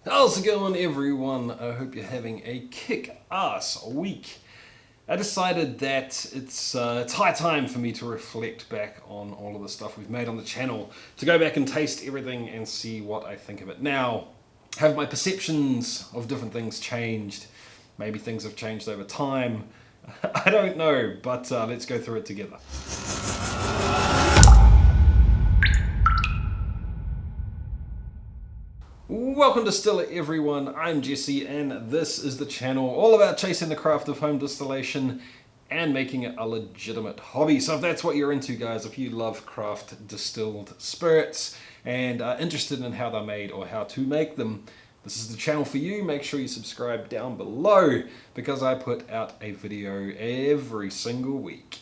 How's it going, everyone? I hope you're having a kick-ass week. I decided that it's high time for me to reflect back on all of the stuff we've made on the channel, to go back and taste everything and see what I think of it now. Have my perceptions of different things changed? Maybe things have changed over time. I don't know, but let's go through it together. Welcome to Distilled, everyone. I'm Jesse, and this is the channel all about chasing the craft of home distillation and making it a legitimate hobby. So if that's what you're into, guys, if you love craft distilled spirits and are interested in how they're made or how to make them, this is the channel for you. Make sure you subscribe down below because I put out a video every single week.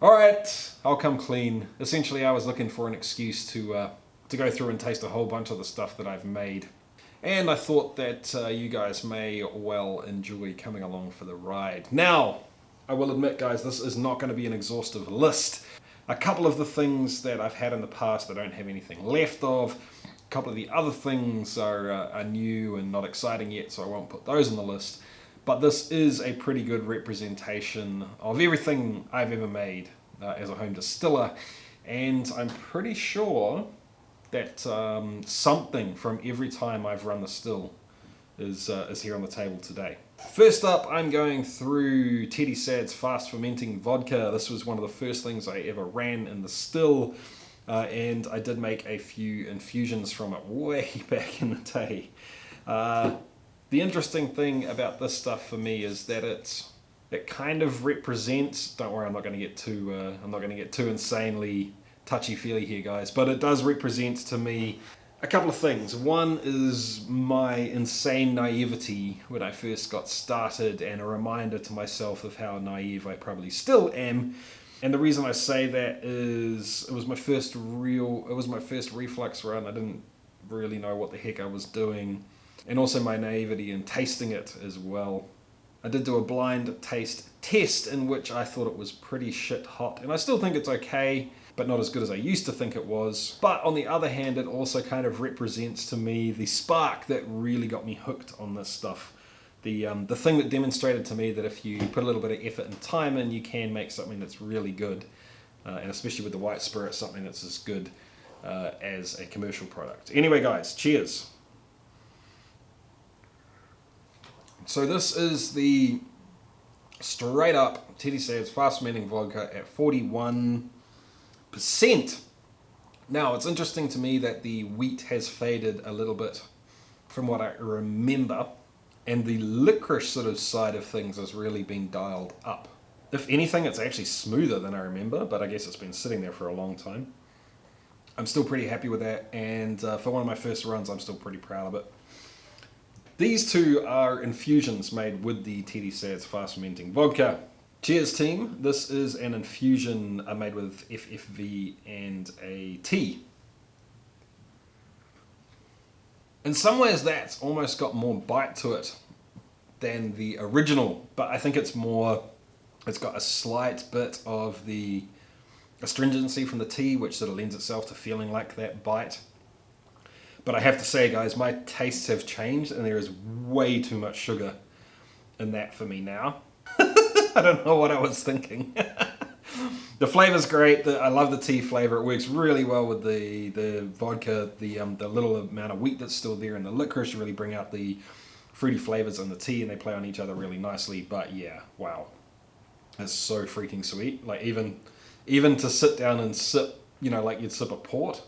Alright, I'll come clean. Essentially, I was looking for an excuse to go through and taste a whole bunch of the stuff that I've made. And I thought that you guys may well enjoy coming along for the ride. Now, I will admit, guys, this is not going to be an exhaustive list. A couple of the things that I've had in the past I don't have anything left of. A couple of the other things are new and not exciting yet, so I won't put those on the list. But this is a pretty good representation of everything I've ever made as a home distiller. And I'm pretty sure that something from every time I've run the still is here on the table today. First up, I'm going through Teddy Sad's fast fermenting vodka. This was one of the first things I ever ran in the still, and I did make a few infusions from it way back in the day. The interesting thing about this stuff for me is that it kind of represents. Don't worry, I'm not going to get too insanely touchy-feely here, guys, but it does represent to me a couple of things. One is my insane naivety when I first got started, and a reminder to myself of how naive I probably still am. And the reason I say that is it was my first reflux run. I didn't really know what the heck I was doing, and also my naivety in tasting it as well. I did do a blind taste test in which I thought it was pretty shit hot, and I still think it's okay, but not as good as I used to think it was. But on the other hand, it also kind of represents to me the spark that really got me hooked on this stuff. The thing that demonstrated to me that if you put a little bit of effort and time in, you can make something that's really good, and especially with the white spirit, something that's as good as a commercial product. Anyway, guys, cheers. So this is the straight up Teddy Sad's fast fermenting vodka at 41%. Now, it's interesting to me that the wheat has faded a little bit from what I remember, and the licorice sort of side of things has really been dialed up. If anything, it's actually smoother than I remember, but I guess it's been sitting there for a long time. I'm still pretty happy with that, and for one of my first runs, I'm still pretty proud of it. These two are infusions made with the Teddy Sad's fast fermenting vodka. Cheers, team. This is an infusion made with FFV and a tea. In some ways, that's almost got more bite to it than the original, but I think it's got a slight bit of the astringency from the tea, which sort of lends itself to feeling like that bite. But I have to say, guys, my tastes have changed, and there is way too much sugar in that for me now. I don't know what I was thinking. The flavor's great. I love the tea flavor. It works really well with the vodka. The little amount of wheat that's still there, and the licorice really bring out the fruity flavors in the tea, and they play on each other really nicely. But yeah, wow, it's so freaking sweet. Like even to sit down and sip, like you'd sip a port.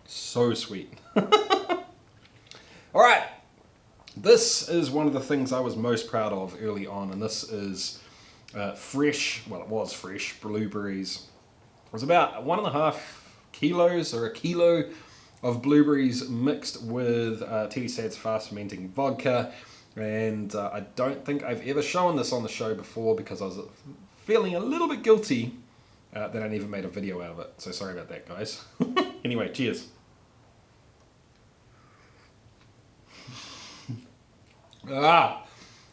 So sweet. All right. This is one of the things I was most proud of early on, and this is fresh, well, it was fresh, blueberries. It was about 1.5 kilos or a kilo of blueberries mixed with Teddy Sad's fast fermenting vodka, and I don't think I've ever shown this on the show before because I was feeling a little bit guilty that I never made a video out of it, so sorry about that, guys. Anyway, cheers.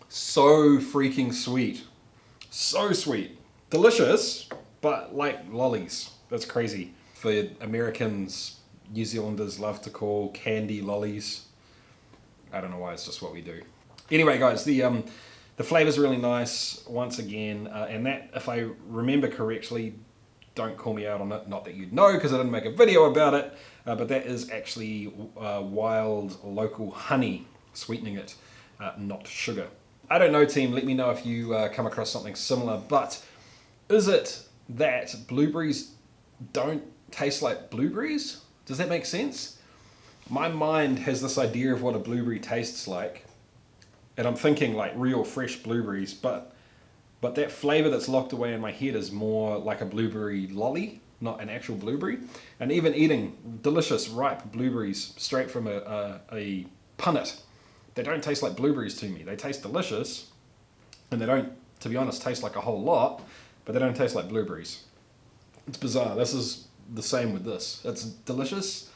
So freaking sweet. So sweet. Delicious, but like lollies. That's crazy. For Americans, New Zealanders love to call candy lollies. I don't know why, it's just what we do. Anyway, guys, the flavor's really nice, once again, and that, if I remember correctly, don't call me out on it, not that you'd know, because I didn't make a video about it, but that is actually wild local honey sweetening it, not sugar. I don't know, team, let me know if you come across something similar, but is it that blueberries don't taste like blueberries? Does that make sense? My mind has this idea of what a blueberry tastes like, and I'm thinking like real fresh blueberries, but that flavor that's locked away in my head is more like a blueberry lolly, not an actual blueberry. And even eating delicious ripe blueberries straight from a punnet, they don't taste like blueberries to me. They taste delicious, and they don't, to be honest, taste like a whole lot, but they don't taste like blueberries. It's bizarre. This is the same with this. It's delicious,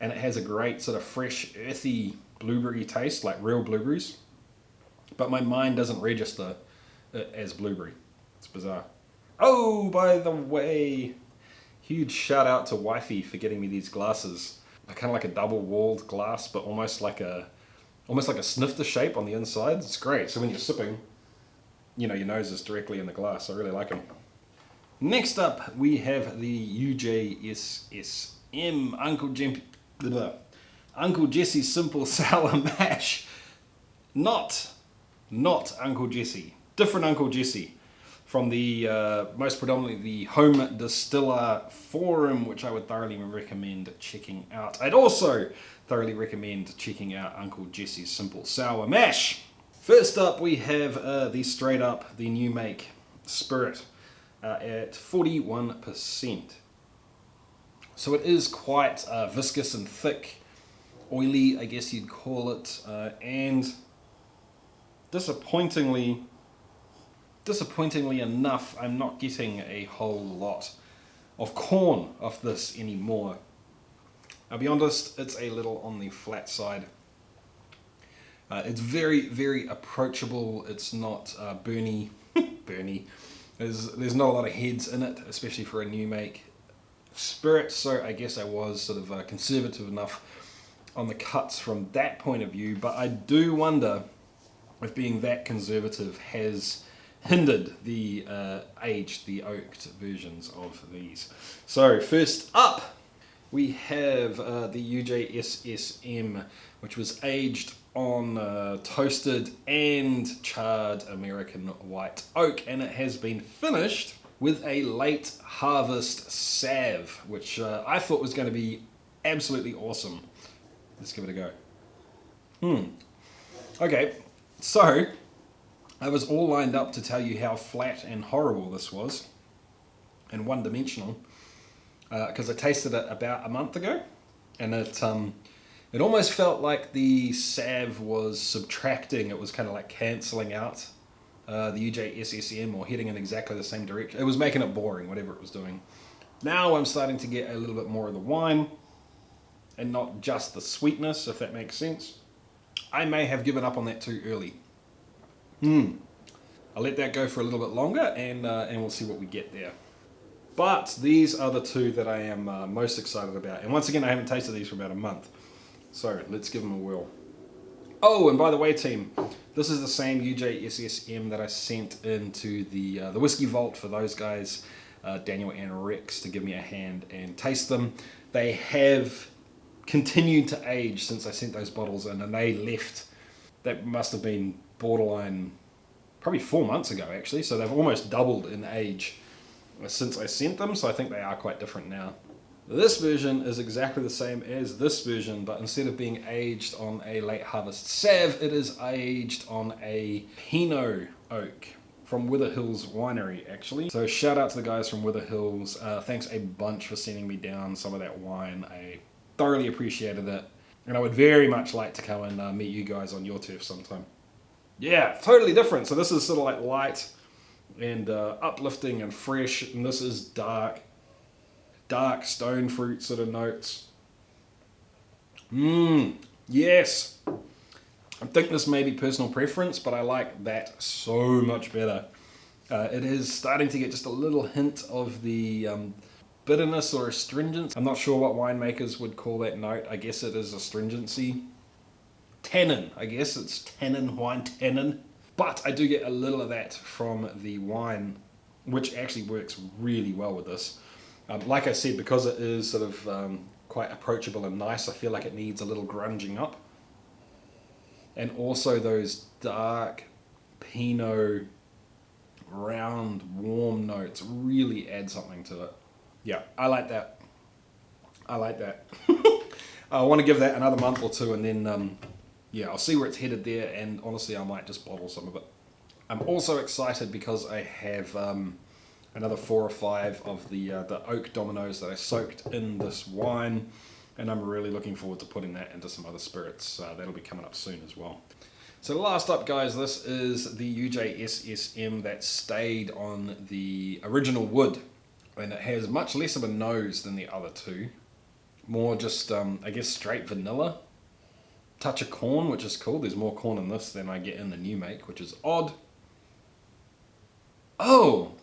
and it has a great sort of fresh, earthy blueberry taste, like real blueberries, but my mind doesn't register it as blueberry. It's bizarre. Oh, by the way, huge shout out to Wifey for getting me these glasses. They're kind of like a double-walled glass, but almost like a snifter shape on the inside. It's great. So when you're sipping, you know, your nose is directly in the glass. I really like them. Next up, we have the UJSSM Uncle Jesse's Simple Sour Mash. Not Uncle Jesse. Different Uncle Jesse. From the, most predominantly the Home Distiller forum, which I would thoroughly recommend checking out. I'd also thoroughly recommend checking out Uncle Jesse's Simple Sour Mash. First up, we have the straight up, the new make Spirit at 41%. So it is quite viscous and thick, oily, I guess you'd call it, and disappointingly enough, I'm not getting a whole lot of corn off this anymore. I'll be honest, it's a little on the flat side. It's very, very approachable. It's not burny. There's not a lot of heads in it, especially for a new make Spirit, so I guess I was sort of conservative enough on the cuts from that point of view, but I do wonder if being that conservative has hindered the aged, the oaked versions of these. So first up, we have the UJSSM, which was aged on toasted and charred American white oak, and it has been finished with a late harvest salve, which I thought was going to be absolutely awesome. Let's give it a go. Okay, so I was all lined up to tell you how flat and horrible this was, and one-dimensional, because I tasted it about a month ago, and it almost felt like the salve was subtracting. It was kind of like cancelling out the UJSSM, or heading in exactly the same direction. It was making it boring, whatever it was doing. Now I'm starting to get a little bit more of the wine, and not just the sweetness, if that makes sense. I may have given up on that too early. I'll let that go for a little bit longer, and we'll see what we get there. But these are the two that I am most excited about. And once again, I haven't tasted these for about a month. So let's give them a whirl. Oh, and by the way, team, this is the same UJSSM that I sent into the Whisky Vault for those guys, Daniel and Rex, to give me a hand and taste them. They have continued to age since I sent those bottles in, and they left. That must have been borderline, probably 4 months ago actually, so they've almost doubled in age since I sent them, so I think they are quite different now. This version is exactly the same as this version, but instead of being aged on a late harvest salve, it is aged on a Pinot oak from Wither Hills Winery, actually. So shout out to the guys from Wither Hills. Thanks a bunch for sending me down some of that wine. I thoroughly appreciated it, and I would very much like to come and meet you guys on your turf sometime. Yeah, totally different. So this is sort of like light and uplifting and fresh, and this is dark stone fruit sort of notes. Yes. I think this may be personal preference, but I like that so much better. It is starting to get just a little hint of the bitterness or astringence. I'm not sure what winemakers would call that note. I guess it is astringency. tannin, I guess. It's tannin, wine tannin. But I do get a little of that from the wine, which actually works really well with this. Like I said, because it is sort of quite approachable and nice, I feel like it needs a little grunging up. And also those dark Pinot round warm notes really add something to it. Yeah, I like that. I like that. I want to give that another month or two, and then yeah, I'll see where it's headed there, and honestly I might just bottle some of it. I'm also excited because I have another 4 or 5 of the oak dominoes that I soaked in this wine, and I'm really looking forward to putting that into some other spirits. That'll be coming up soon as well. So last up, guys, this is the UJSSM that stayed on the original wood, and it has much less of a nose than the other two. More just, I guess, straight vanilla. Touch of corn, which is cool. There's more corn in this than I get in the new make, which is odd. Oh,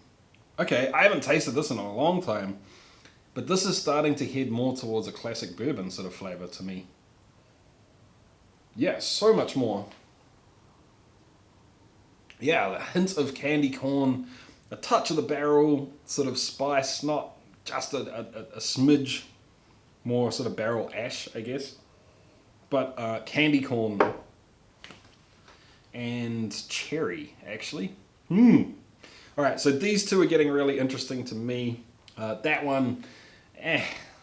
okay, I haven't tasted this in a long time, but this is starting to head more towards a classic bourbon sort of flavor to me. Yeah, so much more. Yeah, a hint of candy corn, a touch of the barrel sort of spice, not just a smidge, more sort of barrel ash, I guess. But candy corn and cherry, actually. Alright, so these two are getting really interesting to me. That one,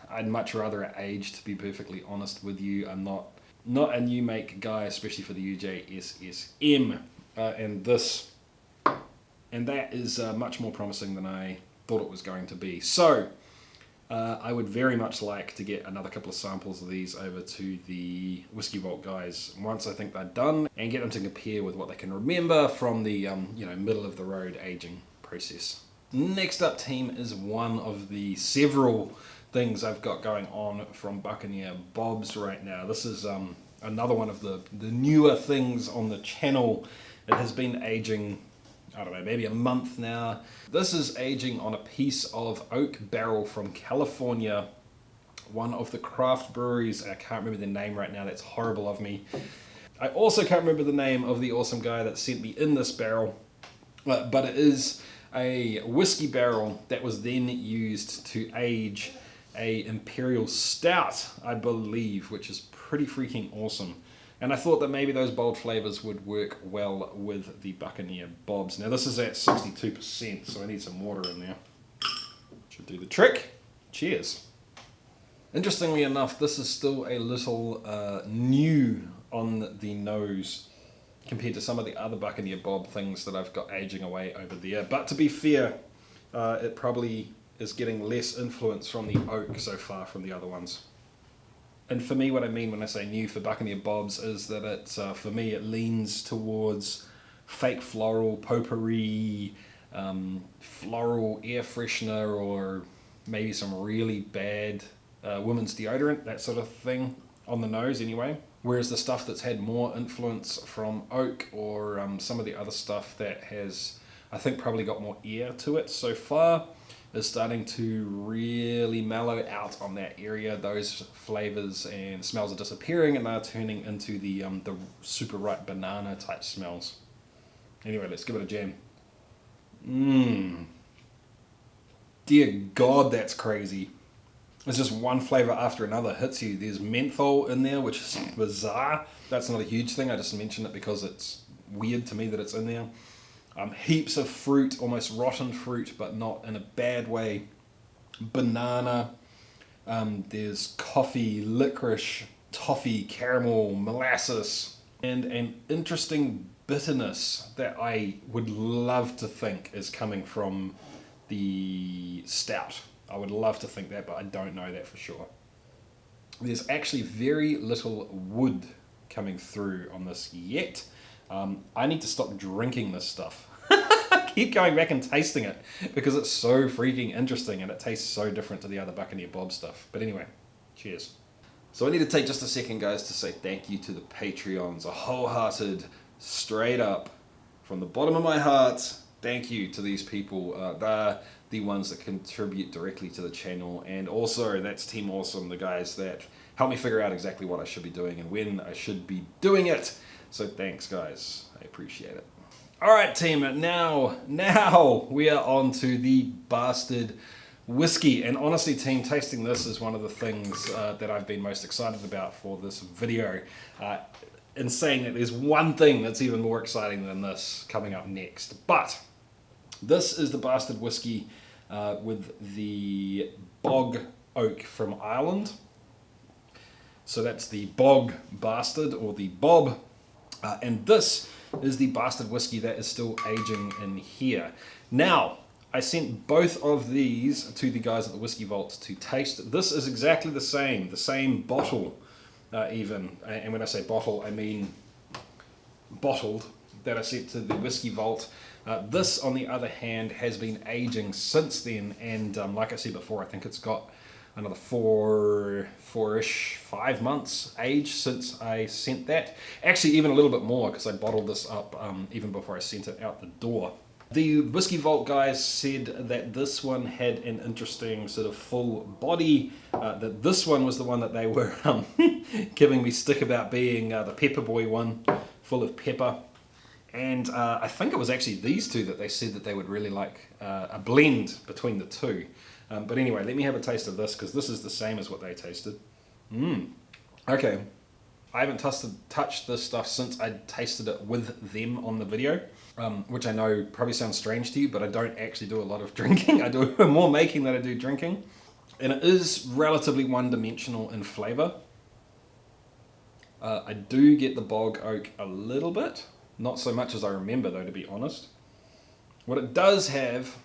I'd much rather it aged, to be perfectly honest with you. I'm not a new make guy, especially for the UJSSM. And that is much more promising than I thought it was going to be. So I would very much like to get another couple of samples of these over to the Whiskey Vault guys once I think they're done, and get them to compare with what they can remember from the middle of the road aging process. Next up, team, is one of the several things I've got going on from Buccaneer Bob's right now. This is another one of the newer things on the channel. It has been aging, I don't know, maybe a month now. This is aging on a piece of oak barrel from California, one of the craft breweries. I can't remember the name right now, that's horrible of me. I also can't remember the name of the awesome guy that sent me in this barrel, but it is a whiskey barrel that was then used to age a imperial stout, I believe, which is pretty freaking awesome. And I thought that maybe those bold flavors would work well with the Buccaneer Bob's. Now this is at 62%, so I need some water in there. Should do the trick. Cheers. Interestingly enough, this is still a little new on the nose compared to some of the other Buccaneer Bob things that I've got aging away over there. But to be fair, it probably is getting less influence from the oak so far from the other ones. And for me, what I mean when I say new for Buccaneer Bob's is that it, for me, it leans towards fake floral, potpourri, floral air freshener, or maybe some really bad women's deodorant, that sort of thing, on the nose anyway. Whereas the stuff that's had more influence from oak or some of the other stuff that has, I think, probably got more air to it so far, is starting to really mellow out on that area. Those flavors and smells are disappearing and are turning into the super ripe banana type smells. Anyway, let's give it a jam. Dear God, that's crazy. It's just one flavor after another hits you. There's menthol in there, which is bizarre. That's not a huge thing. I just mentioned it because it's weird to me that it's in there. Heaps of fruit, almost rotten fruit, but not in a bad way. Banana. There's coffee, licorice, toffee, caramel, molasses, and an interesting bitterness that I would love to think is coming from the stout. I would love to think that, but I don't know that for sure. There's actually very little wood coming through on this yet. I need to stop drinking this stuff. Keep going back and tasting it because it's so freaking interesting and it tastes so different to the other Buccaneer Bob stuff. But anyway, cheers. So I need to take just a second, guys, to say thank you to the Patreons. A wholehearted, straight up, from the bottom of my heart, thank you to these people. They're the ones that contribute directly to the channel, and also that's Team Awesome, the guys that help me figure out exactly what I should be doing and when I should be doing it. So thanks, guys. I appreciate it. All right, team. Now we are on to the Bastard Whiskey. And honestly, team, tasting this is one of the things that I've been most excited about for this video. In saying that there's one thing that's even more exciting than this coming up next. But this is the Bastard Whiskey with the Bog Oak from Ireland. So that's the Bog Bastard, or the Bob. And this is the Bastard Whiskey that is still aging in here. Now, I sent both of these to the guys at the Whiskey Vault to taste. This is exactly the same bottle even. And when I say bottle, I mean bottled, that I sent to the Whiskey Vault. This, on the other hand, has been aging since then, and like I said before, I think it's got another 5 months age since I sent that. Actually, even a little bit more, because I bottled this up even before I sent it out the door. The Whiskey Vault guys said that this one had an interesting sort of full body, that this one was the one that they were giving me stick about being the Pepper Boy one, full of pepper. And I think it was actually these two that they said that they would really like a blend between the two. But anyway, let me have a taste of this, because this is the same as what they tasted. Okay, I haven't touched this stuff since I tasted it with them on the video, which I know probably sounds strange to you, but I don't actually do a lot of drinking. I do more making than I do drinking. And it is relatively one-dimensional in flavour. I do get the Bog Oak a little bit. Not so much as I remember, though, to be honest. What it does have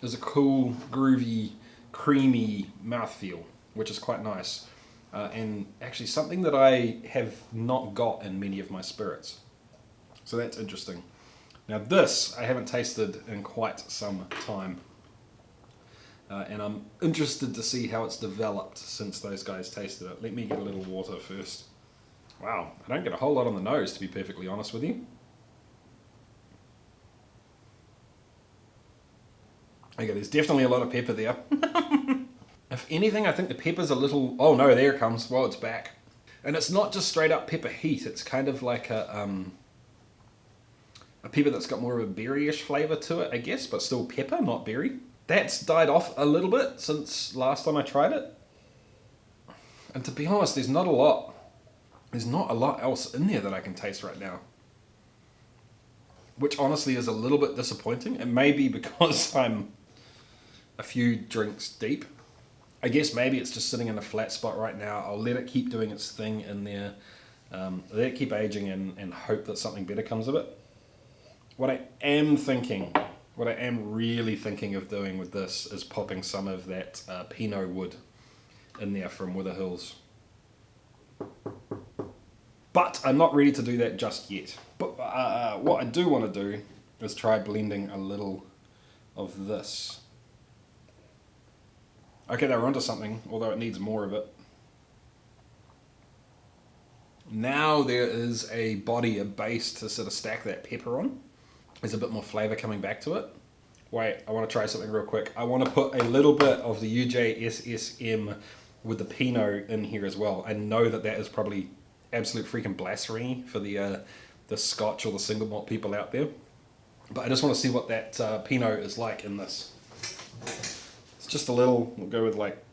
is a cool, groovy, creamy mouthfeel, which is quite nice. And actually something that I have not got in many of my spirits. So that's interesting. Now this, I haven't tasted in quite some time. And I'm interested to see how it's developed since those guys tasted it. Let me get a little water first. Wow, I don't get a whole lot on the nose, to be perfectly honest with you. Okay, there's definitely a lot of pepper there. If anything, I think the pepper's a little... Oh no, there it comes. Well, it's back. And it's not just straight up pepper heat. It's kind of like a pepper that's got more of a berry-ish flavour to it, I guess, but still pepper, not berry. That's died off a little bit since last time I tried it. And to be honest, there's not a lot. There's not a lot else in there that I can taste right now. Which honestly is a little bit disappointing. It may be because I'm a few drinks deep. I guess maybe it's just sitting in a flat spot right now. I'll let it keep doing its thing in there. Let it keep aging and hope that something better comes of it. What I am really thinking of doing with this is popping some of that Pinot wood in there from Wither Hills. But I'm not ready to do that just yet. But what I do want to do is try blending a little of this. Okay, they're onto something, although it needs more of it. Now there is a body, a base to sort of stack that pepper on. There's a bit more flavour coming back to it. Wait, I want to try something real quick. I want to put a little bit of the UJSSM with the Pinot in here as well. I know that that is probably absolute freaking blasphemy for the Scotch or the single malt people out there. But I just want to see what that Pinot is like in this. It's just a little, we'll go with like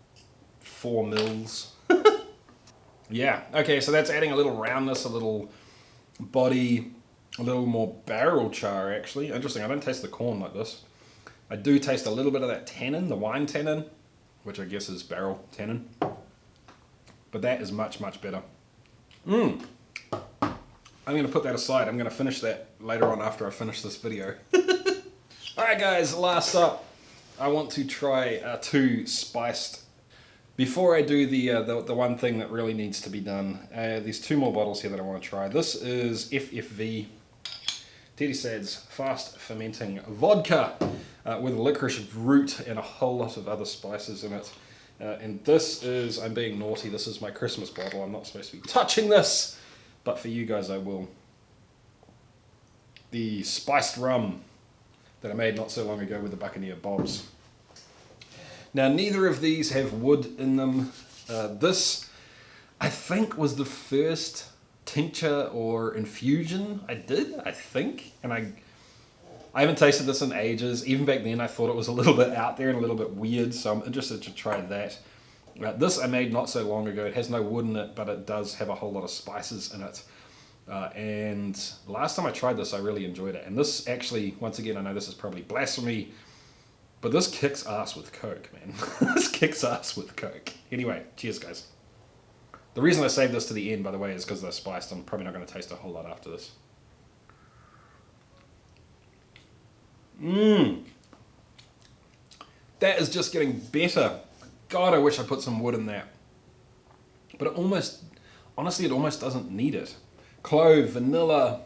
4 mils. Yeah, okay, so that's adding a little roundness, a little body, a little more barrel char actually. Interesting, I don't taste the corn like this. I do taste a little bit of that tannin, the wine tannin, which I guess is barrel tannin. But that is much, much better. I'm going to put that aside. I'm going to finish that later on after I finish this video. Alright guys, last up, I want to try 2 spiced. Before I do the one thing that really needs to be done, there's 2 more bottles here that I want to try. This is FFV, Teddy Sad's Fast Fermenting Vodka with licorice root and a whole lot of other spices in it. And this is, I'm being naughty, this is my Christmas bottle. I'm not supposed to be touching this, but for you guys I will. The spiced rum that I made not so long ago with the Buccaneer Bobs. Now neither of these have wood in them. This I think was the first tincture or infusion I did, I think. And I haven't tasted this in ages. Even back then I thought it was a little bit out there and a little bit weird, so I'm interested to try that. This I made not so long ago. It has no wood in it, but it does have a whole lot of spices in it. And last time I tried this, I really enjoyed it. And this actually, once again, I know this is probably blasphemy, but this kicks ass with Coke, man. This kicks ass with Coke. Anyway, cheers, guys. The reason I saved this to the end, by the way, is because they're spiced. I'm probably not going to taste a whole lot after this. That is just getting better. God, I wish I put some wood in that. But it almost, honestly, it almost doesn't need it. Clove, vanilla,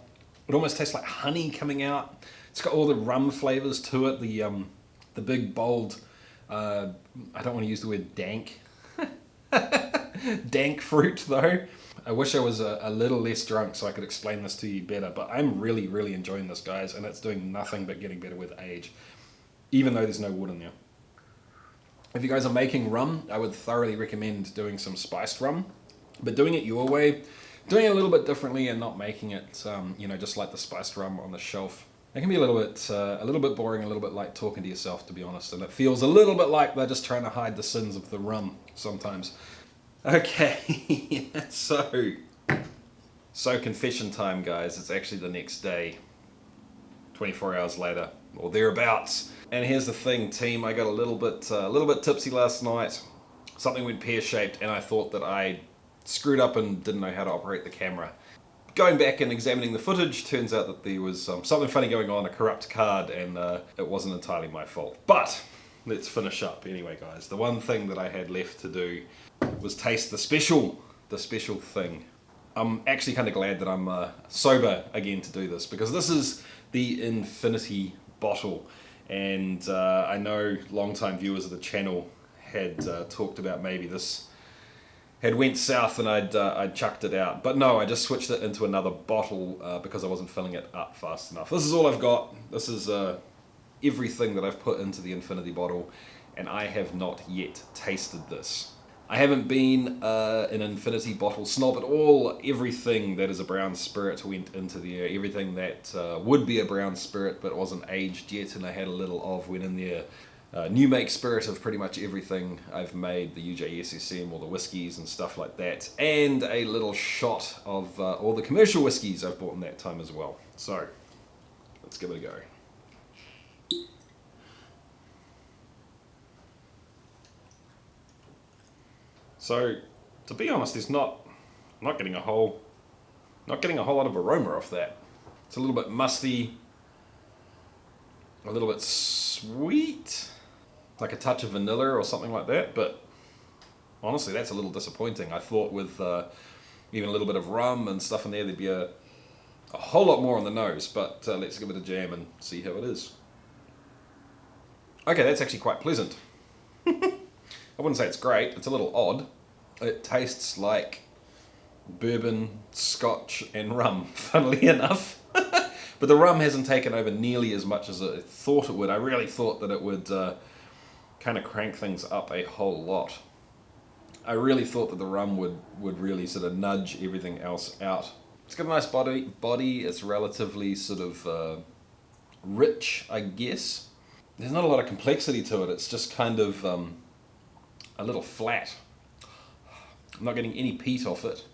it almost tastes like honey coming out. It's got all the rum flavors to it. The big, bold, I don't want to use the word dank. Dank fruit, though. I wish I was a little less drunk so I could explain this to you better, but I'm really, really enjoying this, guys, and it's doing nothing but getting better with age, even though there's no wood in there. If you guys are making rum, I would thoroughly recommend doing some spiced rum, but doing it your way, doing it a little bit differently and not making it, you know, just like the spiced rum on the shelf. It can be a little bit boring, a little bit like talking to yourself, to be honest, and it feels a little bit like they're just trying to hide the sins of the rum sometimes. Okay, so confession time, guys. It's actually the next day, 24 hours later, or thereabouts. And here's the thing, team. I got a little bit tipsy last night. Something went pear-shaped, and I thought that I screwed up and didn't know how to operate the camera. Going back and examining the footage, turns out that there was something funny going on, a corrupt card, and it wasn't entirely my fault. But let's finish up anyway, guys. The one thing that I had left to do was taste the special thing. I'm actually kind of glad that I'm sober again to do this, because this is the Infinity bottle, and I know long-time viewers of the channel had talked about maybe this had went south and I'd chucked it out, but no, I just switched it into another bottle because I wasn't filling it up fast enough. This is all I've got. This is everything that I've put into the Infinity bottle, and I have not yet tasted this. I haven't been an Infinity bottle snob at all. Everything that is a brown spirit went into there. Everything that would be a brown spirit but wasn't aged yet and I had a little of went in there. New make spirit of pretty much everything I've made, the UJSSM or the whiskies and stuff like that, and a little shot of all the commercial whiskies I've bought in that time as well. So, let's give it a go. So, to be honest, I'm not getting a whole lot of aroma off that. It's a little bit musty, a little bit sweet, like a touch of vanilla or something like that, but honestly that's a little disappointing. I thought with even a little bit of rum and stuff in there, there'd be a whole lot more on the nose, but let's give it a jam and see how it is. Okay, that's actually quite pleasant. I wouldn't say it's great, it's a little odd. It tastes like bourbon, scotch and rum, funnily enough. But the rum hasn't taken over nearly as much as I thought it would. I really thought that it would kind of crank things up a whole lot. I really thought that the rum would really sort of nudge everything else out. It's got a nice body. It's relatively sort of rich, I guess. There's not a lot of complexity to it. It's just kind of a little flat. I'm not getting any peat off it.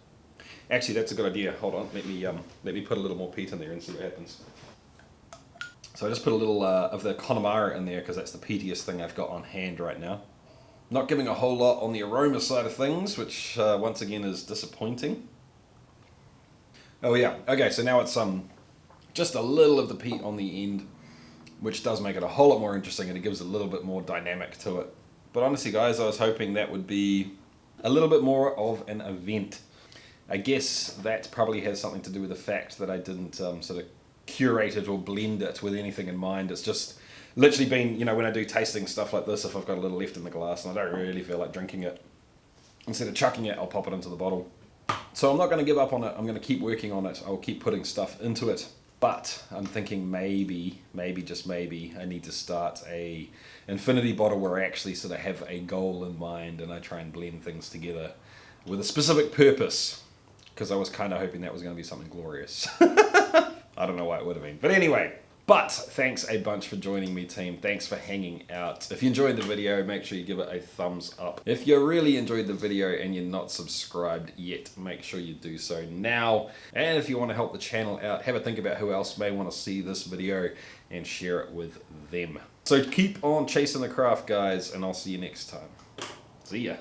Actually, that's a good idea. Hold on, let me put a little more peat in there and see what happens. So I just put a little of the Connemara in there because that's the peatiest thing I've got on hand right now. Not giving a whole lot on the aroma side of things, which once again is disappointing. Oh yeah, okay, so now it's just a little of the peat on the end, which does make it a whole lot more interesting and it gives a little bit more dynamic to it. But honestly guys, I was hoping that would be a little bit more of an event. I guess that probably has something to do with the fact that I didn't sort of curate it or blend it with anything in mind. It's just literally been, you know, when I do tasting stuff like this, if I've got a little left in the glass and I don't really feel like drinking it, instead of chucking it, I'll pop it into the bottle. So I'm not going to give up on it. I'm going to keep working on it. I'll keep putting stuff into it. But I'm thinking maybe, just maybe, I need to start a Infinity bottle where I actually sort of have a goal in mind and I try and blend things together with a specific purpose, because I was kind of hoping that was going to be something glorious. I don't know why it would have been. But anyway, thanks a bunch for joining me, team. Thanks for hanging out. If you enjoyed the video, make sure you give it a thumbs up. If you really enjoyed the video and you're not subscribed yet, make sure you do so now. And if you want to help the channel out, have a think about who else may want to see this video and share it with them. So keep on chasing the craft, guys, and I'll see you next time. See ya.